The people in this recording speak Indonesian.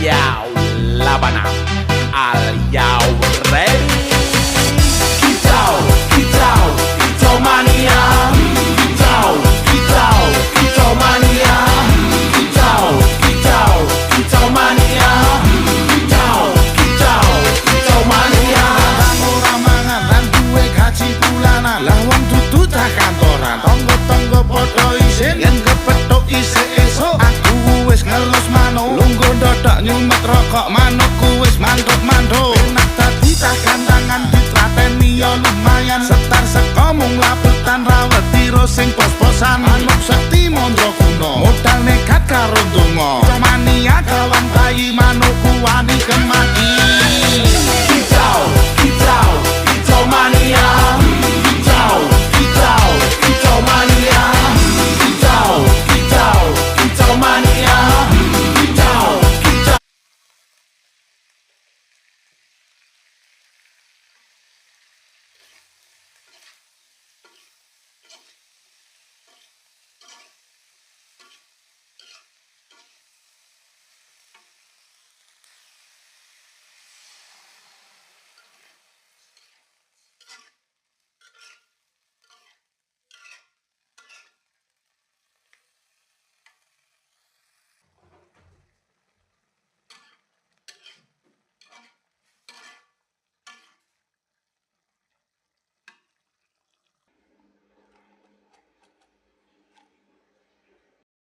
Yo, Labana, are you ready? Kicau, kicau, kicau mania. Kicau, kicau, kicau mania. Kicau, kicau, kicau mania. Kicau, kicau, kicau mania. Ora mangan lan duwe gaji bulanan, lah wong dudu tak kantoran. Tonggo-tonggo padha isin yen kepethuk isih esuk. Aku wis ngelus manuk, lungguh ndodok nyumet rokok manukku wis mantuk-mantuk. Enak dadi tak gantangan ditrateni ya lumayan. Setar seko mung labutan rawet tiro sing pos-posan. Manuk sekti mondro kuno, modal nekat karo donga. Mania kawan bayi